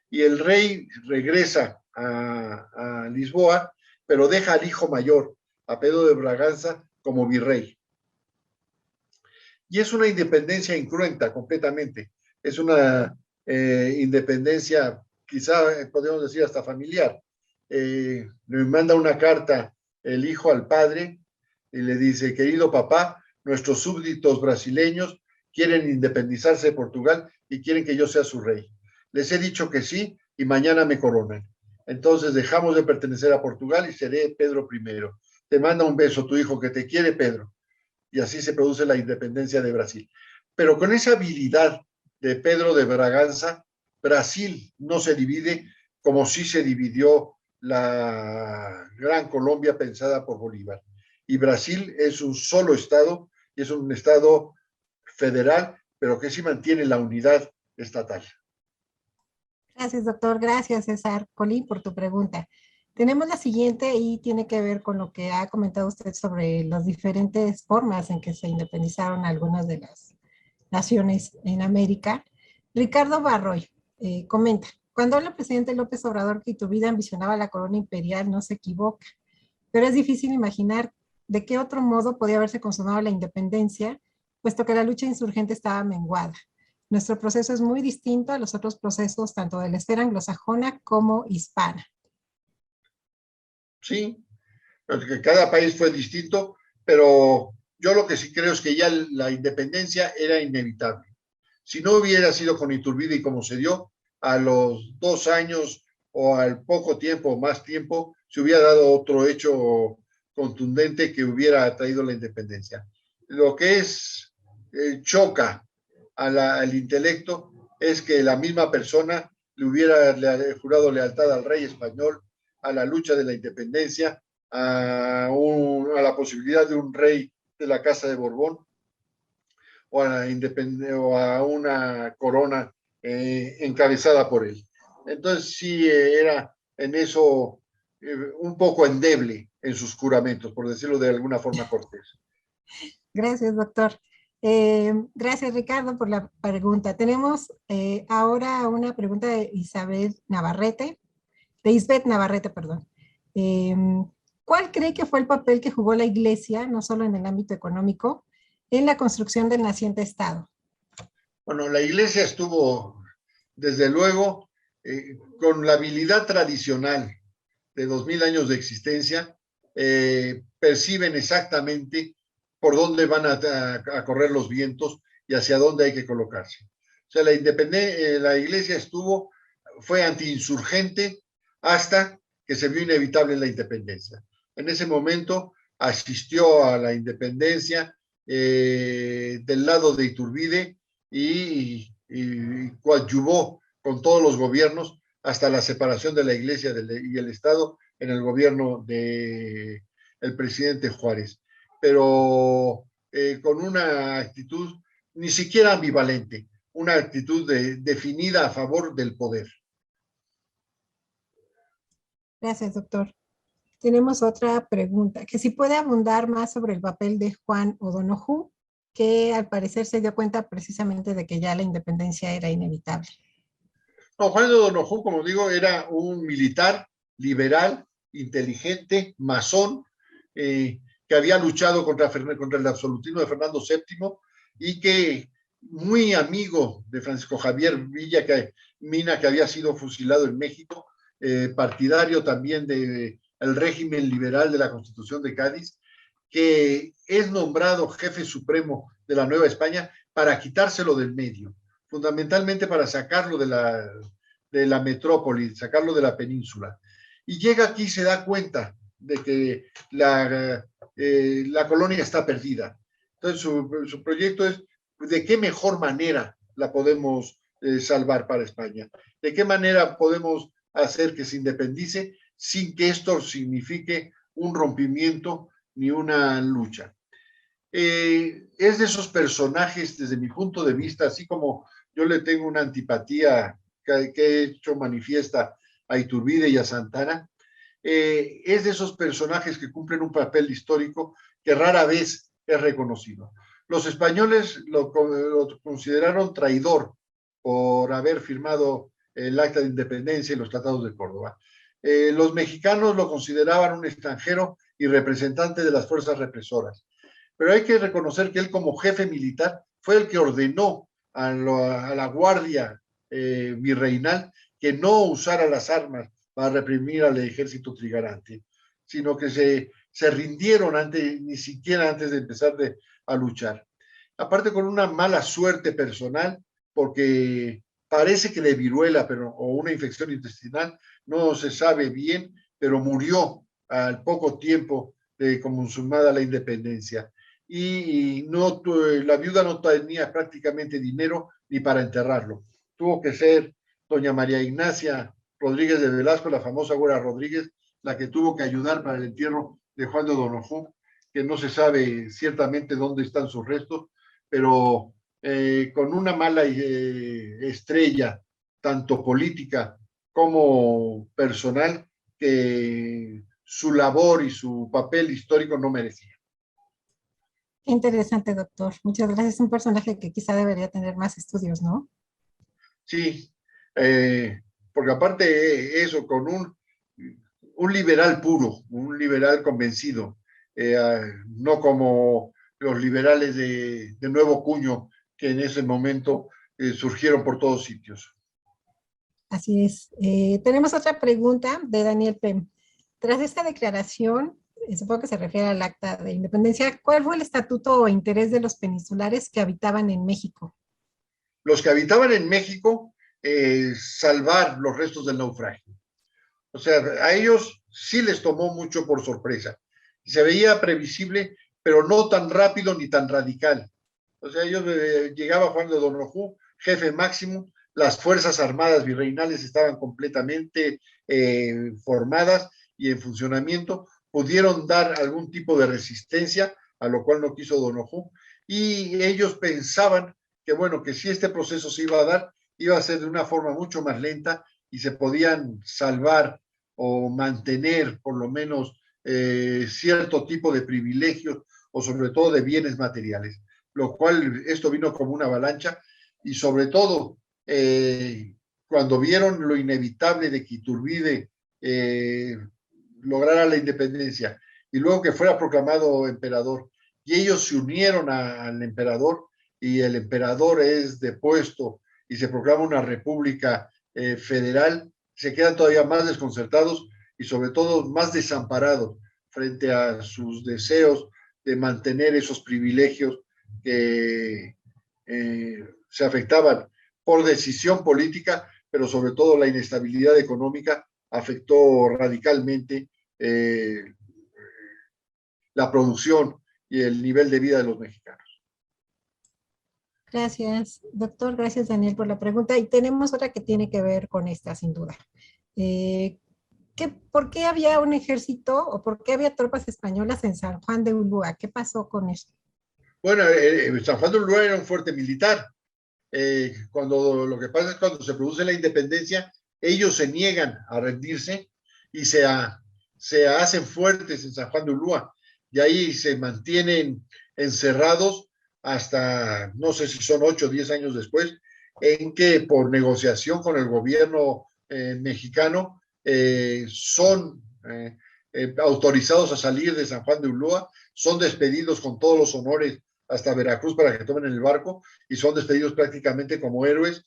Y el rey regresa a Lisboa, pero deja al hijo mayor, a Pedro de Braganza, como virrey. Y es una independencia incruenta completamente. Es una independencia, quizá podemos decir hasta familiar. Le manda una carta el hijo al padre y le dice: querido papá, nuestros súbditos brasileños quieren independizarse de Portugal y quieren que yo sea su rey. Les he dicho que sí y mañana me coronan. Entonces dejamos de pertenecer a Portugal y seré Pedro I. Te manda un beso tu hijo, que te quiere, Pedro. Y así se produce la independencia de Brasil. Pero con esa habilidad de Pedro de Braganza, Brasil no se divide como sí se dividió la Gran Colombia pensada por Bolívar. Y Brasil es un solo estado, y es un estado federal, pero que sí mantiene la unidad estatal. Gracias, doctor. Gracias, César Colín, por tu pregunta. Tenemos la siguiente y tiene que ver con lo que ha comentado usted sobre las diferentes formas en que se independizaron algunas de las naciones en América. Ricardo Barroy comenta, cuando habla el presidente López Obrador que Iturbide ambicionaba la corona imperial, no se equivoca, pero es difícil imaginar de qué otro modo podía haberse consumado la independencia, puesto que la lucha insurgente estaba menguada. Nuestro proceso es muy distinto a los otros procesos, tanto de la esfera anglosajona como hispana. Sí, porque cada país fue distinto, pero yo lo que sí creo es que ya la independencia era inevitable. Si no hubiera sido con Iturbide y como se dio, a los 2 años o al poco tiempo o más tiempo, se hubiera dado otro hecho contundente que hubiera traído la independencia. Lo que choca al intelecto es que la misma persona le hubiera jurado lealtad al rey español, a la lucha de la independencia, a la posibilidad de un rey de la Casa de Borbón, o a una corona encabezada por él. Entonces sí era en eso un poco endeble en sus juramentos, por decirlo de alguna forma cortés. Gracias, doctor. Gracias, Ricardo, por la pregunta. Tenemos ahora una pregunta de Isabel Navarrete, de Isbeth Navarrete, perdón. Eh, ¿Cuál cree que fue el papel que jugó la Iglesia, no solo en el ámbito económico, en la construcción del naciente Estado? Bueno, la Iglesia estuvo, desde luego, con la habilidad tradicional de 2000 años de existencia, perciben exactamente por dónde van a correr los vientos y hacia dónde hay que colocarse. O sea, la Iglesia fue antiinsurgente hasta que se vio inevitable la independencia. En ese momento asistió a la independencia del lado de Iturbide y coadyuvó con todos los gobiernos hasta la separación de la Iglesia y el Estado en el gobierno del presidente Juárez, pero con una actitud ni siquiera ambivalente, una actitud definida a favor del poder. Gracias, doctor. Tenemos otra pregunta, que si puede abundar más sobre el papel de Juan O'Donoghue, que al parecer se dio cuenta precisamente de que ya la independencia era inevitable. No, Juan O'Donoghue, como digo, era un militar liberal, inteligente, masón, que había luchado contra el absolutismo de Fernando VII y que muy amigo de Francisco Javier Mina, que había sido fusilado en México, partidario también del régimen liberal de la Constitución de Cádiz, que es nombrado jefe supremo de la Nueva España para quitárselo del medio, fundamentalmente para sacarlo de la metrópoli, sacarlo de la península. Y llega aquí y se da cuenta de que la colonia está perdida. Entonces su proyecto es de qué mejor manera la podemos salvar para España, de qué manera podemos hacer que se independice sin que esto signifique un rompimiento ni una lucha. Es de esos personajes, desde mi punto de vista, así como yo le tengo una antipatía que he hecho manifiesta a Iturbide y a Santana, es de esos personajes que cumplen un papel histórico que rara vez es reconocido. Los españoles lo consideraron traidor por haber firmado el Acta de Independencia y los Tratados de Córdoba. Los mexicanos lo consideraban un extranjero y representante de las fuerzas represoras. Pero hay que reconocer que él, como jefe militar, fue el que ordenó a la guardia virreinal que no usara las armas para reprimir al ejército trigarante, sino que se rindieron ni siquiera antes de empezar a luchar. Aparte, con una mala suerte personal, porque parece que de viruela o una infección intestinal, no se sabe bien, pero murió al poco tiempo de consumada la independencia. Y la viuda no tenía prácticamente dinero ni para enterrarlo. Tuvo que ser doña María Ignacia Rodríguez de Velasco, la famosa Güera Rodríguez, la que tuvo que ayudar para el entierro de Juan de Donojú, que no se sabe ciertamente dónde están sus restos, pero con una mala estrella, tanto política como personal, que su labor y su papel histórico no merecía. Qué interesante, doctor. Muchas gracias. Es un personaje que quizá debería tener más estudios, ¿no? Sí, porque aparte eso, con un liberal puro, un liberal convencido, no como los liberales de nuevo cuño que en ese momento surgieron por todos sitios. Así es. Tenemos otra pregunta de Daniel Pem. Tras esta declaración, supongo que se refiere al acta de independencia, ¿cuál fue el estatuto o interés de los peninsulares que habitaban en México? Los que habitaban en México, salvar los restos del naufragio. O sea, a ellos sí les tomó mucho por sorpresa. Se veía previsible, pero no tan rápido ni tan radical. O sea, ellos llegaba Juan de Donojú, jefe máximo, las Fuerzas Armadas Virreinales estaban completamente formadas y en funcionamiento, pudieron dar algún tipo de resistencia, a lo cual no quiso Donojú, y ellos pensaban que, bueno, que si este proceso se iba a dar, iba a ser de una forma mucho más lenta y se podían salvar o mantener por lo menos cierto tipo de privilegios o sobre todo de bienes materiales, lo cual esto vino como una avalancha y sobre todo cuando vieron lo inevitable de que Iturbide lograra la independencia y luego que fuera proclamado emperador y ellos se unieron al emperador y el emperador es depuesto y se proclama una república federal, se quedan todavía más desconcertados y sobre todo más desamparados frente a sus deseos de mantener esos privilegios que se afectaban por decisión política, pero sobre todo la inestabilidad económica afectó radicalmente la producción y el nivel de vida de los mexicanos. Gracias, doctor. Gracias, Daniel, por la pregunta. Y tenemos otra que tiene que ver con esta, sin duda. Eh, ¿Por qué había un ejército o por qué había tropas españolas en San Juan de Ulúa? ¿Qué pasó con esto? Bueno, San Juan de Ulúa era un fuerte militar. Cuando lo que pasa es cuando se produce la independencia, ellos se niegan a rendirse y se hacen fuertes en San Juan de Ulúa y ahí se mantienen encerrados hasta, no sé si son 8 o 10 años después, en que por negociación con el gobierno mexicano son autorizados a salir de San Juan de Ulúa, son despedidos con todos los honores hasta Veracruz para que tomen el barco y son despedidos prácticamente como héroes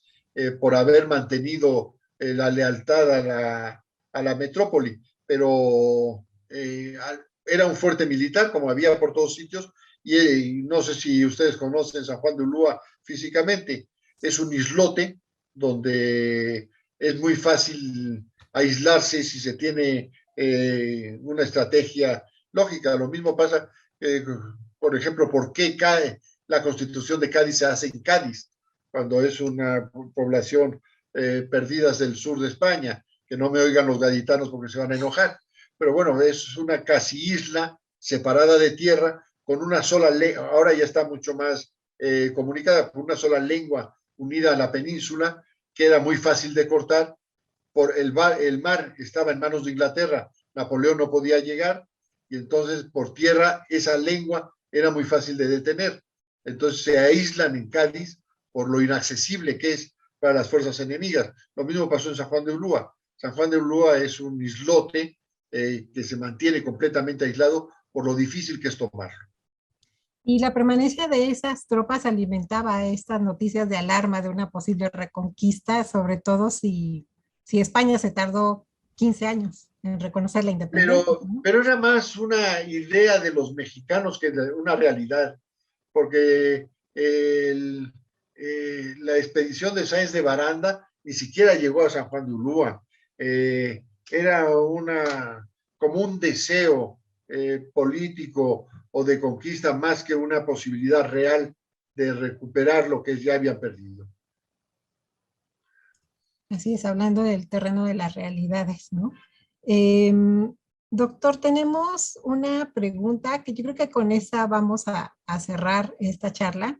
por haber mantenido la lealtad a la metrópoli. Pero era un fuerte militar, como había por todos sitios, y no sé si ustedes conocen San Juan de Ulúa físicamente. Es un islote donde es muy fácil aislarse si se tiene una estrategia lógica. Lo mismo pasa por ejemplo, ¿por qué cae la constitución de Cádiz se hace en Cádiz, cuando es una población perdidas del sur de España? Que no me oigan los gaditanos porque se van a enojar. Pero bueno, es una casi isla separada de tierra con una sola lengua, ahora ya está mucho más comunicada, por una sola lengua unida a la península, que era muy fácil de cortar. El mar estaba en manos de Inglaterra, Napoleón no podía llegar, y entonces por tierra esa lengua era muy fácil de detener. Entonces se aíslan en Cádiz por lo inaccesible que es para las fuerzas enemigas. Lo mismo pasó en San Juan de Ulúa. San Juan de Ulúa es un islote que se mantiene completamente aislado por lo difícil que es tomarlo. Y la permanencia de esas tropas alimentaba estas noticias de alarma de una posible reconquista, sobre todo si España se tardó 15 años en reconocer la independencia, ¿no? Pero era más una idea de los mexicanos que una realidad, porque la expedición de Sáenz de Baranda ni siquiera llegó a San Juan de Ulúa. Era como un deseo político o de conquista más que una posibilidad real de recuperar lo que ya habían perdido. Así es, hablando del terreno de las realidades, ¿no? Em, Doctor, tenemos una pregunta que yo creo que con esa vamos a cerrar esta charla.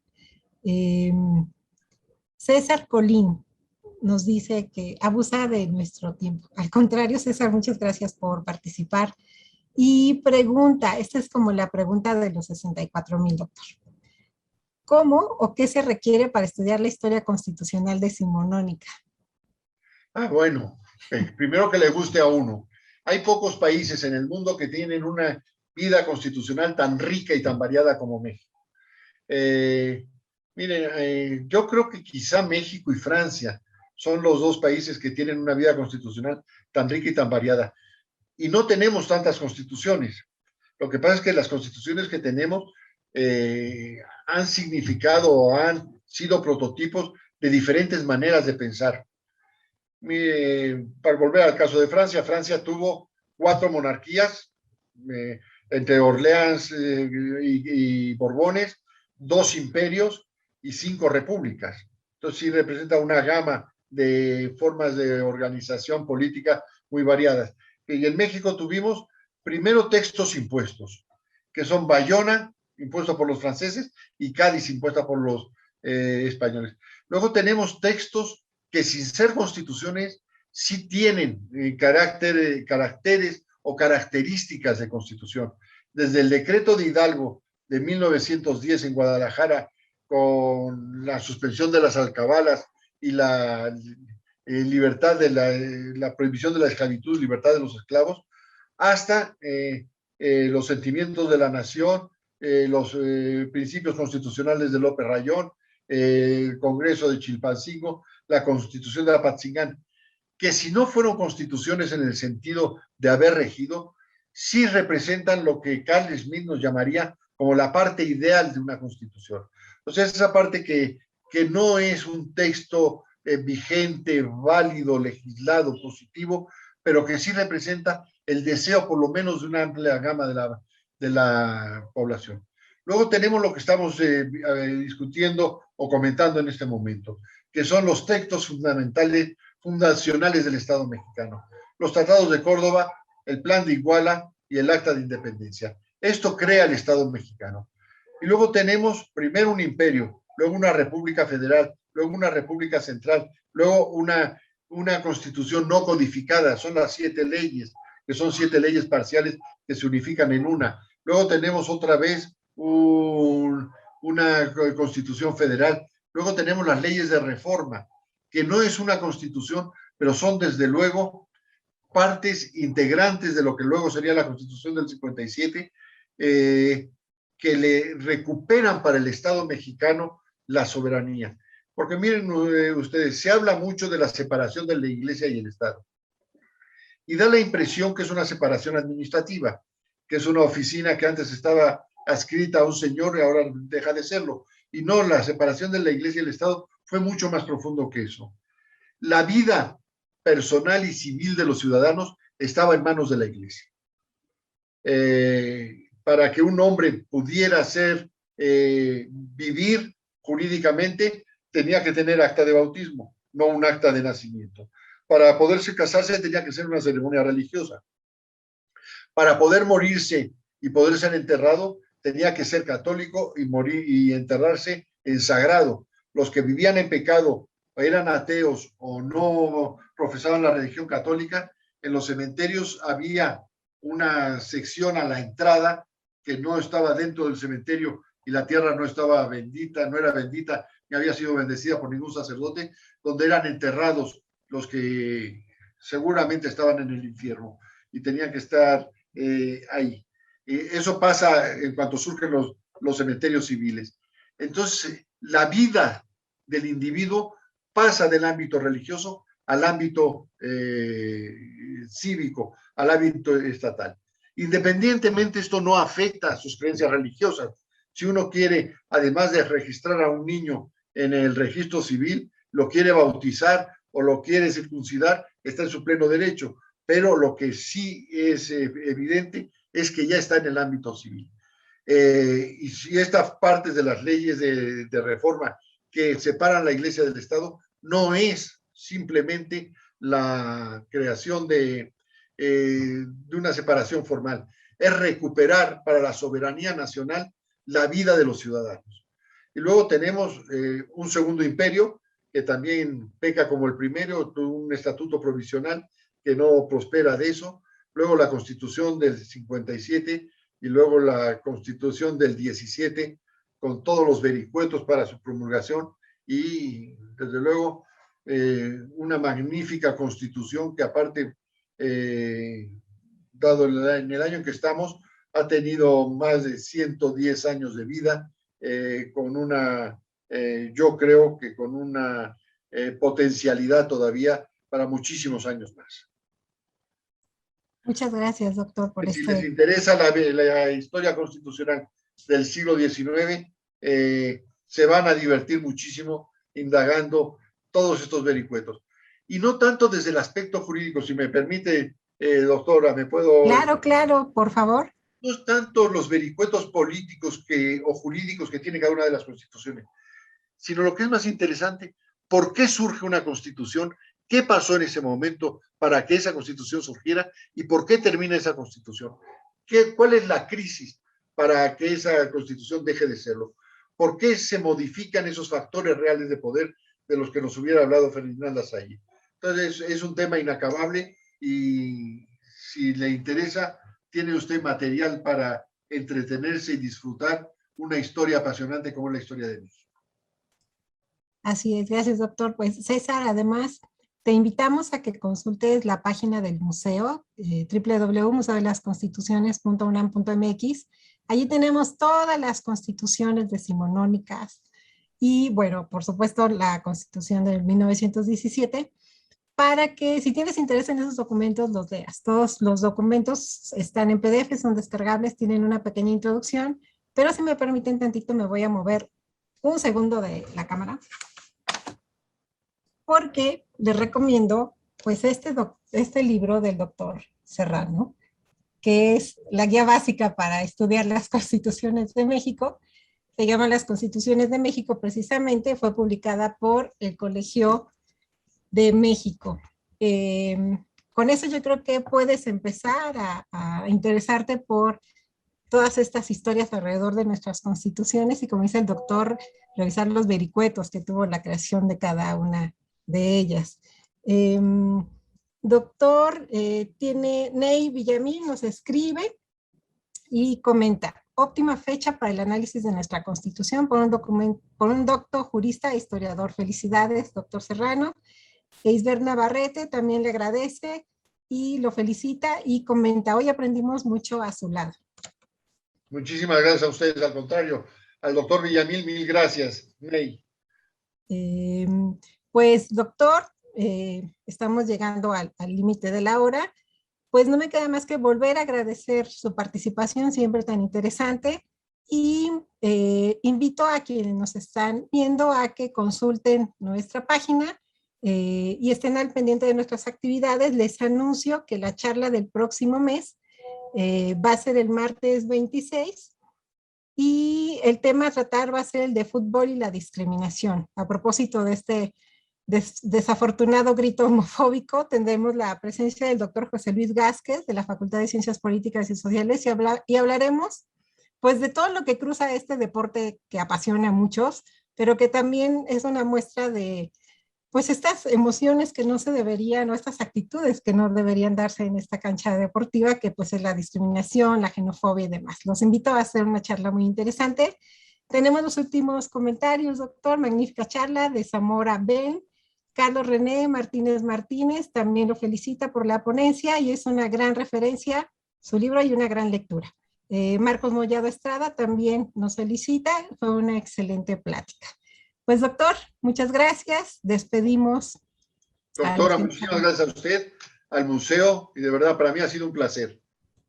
Em, César Colín nos dice que abusa de nuestro tiempo. Al contrario, César, muchas gracias por participar. Y pregunta, esta es como la pregunta de los 64,000, doctor. ¿Cómo o qué se requiere para estudiar la historia constitucional decimonónica? Bueno, primero que le guste a uno. Hay pocos países en el mundo que tienen una vida constitucional tan rica y tan variada como México. Miren, yo creo que quizá México y Francia son los dos países que tienen una vida constitucional tan rica y tan variada. Y no tenemos tantas constituciones. Lo que pasa es que las constituciones que tenemos han significado o han sido prototipos de diferentes maneras de pensar. Para volver al caso de Francia, Francia tuvo 4 monarquías, entre Orleans y Borbones, 2 imperios y 5 repúblicas. Entonces sí representa una gama de formas de organización política muy variadas. Y en México tuvimos primero textos impuestos, que son Bayona, impuesto por los franceses, y Cádiz, impuesta por los españoles. Luego tenemos textos que sin ser constituciones sí tienen caracteres o características de constitución. Desde el decreto de Hidalgo de 1910 en Guadalajara, con la suspensión de las alcabalas y la libertad de la prohibición de la esclavitud, libertad de los esclavos, hasta los sentimientos de la nación, los principios constitucionales de López Rayón, el Congreso de Chilpancingo, la Constitución de Apatzingán, que si no fueron constituciones en el sentido de haber regido, sí representan lo que Carl Smith nos llamaría como la parte ideal de una constitución. Entonces, esa parte que no es un texto vigente, válido, legislado, positivo, pero que sí representa el deseo por lo menos de una amplia gama de la población. Luego tenemos lo que estamos discutiendo o comentando en este momento, que son los textos fundacionales del Estado mexicano. Los tratados de Córdoba, el Plan de Iguala y el Acta de Independencia. Esto crea el Estado mexicano. Y luego tenemos primero un imperio, luego una república federal, luego una república central, luego una constitución no codificada, son las 7 leyes, que son 7 leyes parciales que se unifican en una. Luego tenemos otra vez una constitución federal. Luego tenemos las leyes de reforma, que no es una constitución, pero son desde luego partes integrantes de lo que luego sería la Constitución del 57, que le recuperan para el Estado mexicano la soberanía. Porque miren ustedes, se habla mucho de la separación de la Iglesia y el Estado. Y da la impresión que es una separación administrativa, que es una oficina que antes estaba adscrita a un señor y ahora deja de serlo. Y no, la separación de la Iglesia y el Estado fue mucho más profundo que eso. La vida personal y civil de los ciudadanos estaba en manos de la Iglesia. Para que un hombre pudiera vivir jurídicamente, tenía que tener acta de bautismo, no un acta de nacimiento. Para poderse casarse tenía que ser una ceremonia religiosa. Para poder morirse y poder ser enterrado, tenía que ser católico y morir y enterrarse en sagrado. Los que vivían en pecado, eran ateos o no profesaban la religión católica, en los cementerios había una sección a la entrada que no estaba dentro del cementerio y la tierra no estaba bendita, no era bendita ni había sido bendecida por ningún sacerdote, donde eran enterrados los que seguramente estaban en el infierno y tenían que estar ahí. Eso pasa en cuanto surgen los cementerios civiles. Entonces, la vida del individuo pasa del ámbito religioso al ámbito cívico, al ámbito estatal. Independientemente, esto no afecta a sus creencias religiosas. Si uno quiere, además de registrar a un niño en el registro civil, lo quiere bautizar o lo quiere circuncidar, está en su pleno derecho. Pero lo que sí es evidente es que ya está en el ámbito civil. Y si estas partes de las leyes de reforma que separan la Iglesia del Estado no es simplemente la creación de una separación formal. Es recuperar para la soberanía nacional la vida de los ciudadanos. Y luego tenemos un segundo imperio, que también peca como el primero, un estatuto provisional que no prospera de eso. Luego la Constitución del 57 y luego la Constitución del 17, con todos los vericuetos para su promulgación y, desde luego, una magnífica Constitución que, aparte, dado en el año en que estamos, ha tenido más de 110 años de vida, con una, yo creo que con una potencialidad todavía para muchísimos años más. Muchas gracias, doctor, por Si les interesa la historia constitucional del siglo XIX, se van a divertir muchísimo indagando todos estos vericuetos. Y no tanto desde el aspecto jurídico, si me permite, doctora, ¿me puedo...? Claro, claro, por favor. No es tanto los vericuetos políticos o jurídicos que tiene cada una de las constituciones, sino lo que es más interesante, ¿por qué surge una constitución? ¿Qué pasó en ese momento para que esa constitución surgiera? ¿Y por qué termina esa constitución? ¿Cuál es la crisis para que esa constitución deje de serlo? ¿Por qué se modifican esos factores reales de poder de los que nos hubiera hablado Ferdinand Lassalle? Entonces, es un tema inacabable y si le interesa, tiene usted material para entretenerse y disfrutar una historia apasionante como la historia de México. Así es, gracias, doctor. Pues César, además, te invitamos a que consultes la página del museo, www.museodelasconstituciones.unam.mx. Allí tenemos todas las constituciones decimonónicas y, bueno, por supuesto, la constitución del 1917, para que si tienes interés en esos documentos, los leas. Todos los documentos están en PDF, son descargables, tienen una pequeña introducción, pero si me permiten tantito, me voy a mover un segundo de la cámara, porque les recomiendo pues este libro del doctor Serrano, que es la guía básica para estudiar las constituciones de México. Se llama Las Constituciones de México, precisamente fue publicada por el Colegio de México. Con eso yo creo que puedes empezar a interesarte por todas estas historias alrededor de nuestras constituciones y, como dice el doctor, revisar los vericuetos que tuvo la creación de cada una de ellas. Doctor, Ney Villamil nos escribe y comenta: óptima fecha para el análisis de nuestra Constitución por un doctor jurista e historiador. Felicidades, doctor Serrano. Eisber Navarrete también le agradece y lo felicita y comenta: hoy aprendimos mucho a su lado. Muchísimas gracias a ustedes, al contrario, al doctor Villamil, mil gracias. Ney. Pues, doctor, estamos llegando al límite de la hora. Pues no me queda más que volver a agradecer su participación, siempre tan interesante, y invito a quienes nos están viendo a que consulten nuestra página y estén al pendiente de nuestras actividades. Les anuncio que la charla del próximo mes va a ser el martes 26 y el tema a tratar va a ser el de fútbol y la discriminación. A propósito de este desafortunado grito homofóbico, tendremos la presencia del doctor José Luis Gázquez de la Facultad de Ciencias Políticas y Sociales y hablaremos pues de todo lo que cruza este deporte que apasiona a muchos, pero que también es una muestra de pues estas emociones que no se deberían, o estas actitudes que no deberían darse en esta cancha deportiva, que pues es la discriminación, la xenofobia y demás. Los invito a hacer una charla muy interesante. Tenemos los últimos comentarios, doctor. Magnífica charla de Zamora Ben. Carlos René Martínez Martínez también lo felicita por la ponencia y es una gran referencia, su libro, y una gran lectura. Marcos Mollado Estrada también nos felicita, fue una excelente plática. Pues, doctor, muchas gracias. Despedimos. Doctora, muchísimas gracias a usted, al museo, y de verdad para mí ha sido un placer.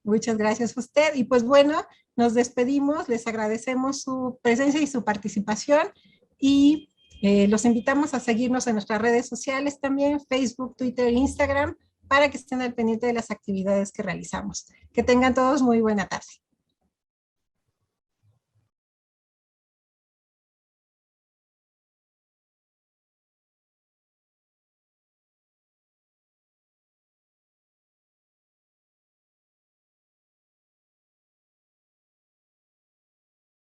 Muchas gracias a usted. Y pues bueno, nos despedimos, les agradecemos su presencia y su participación y los invitamos a seguirnos en nuestras redes sociales también, Facebook, Twitter, Instagram, para que estén al pendiente de las actividades que realizamos. Que tengan todos muy buena tarde.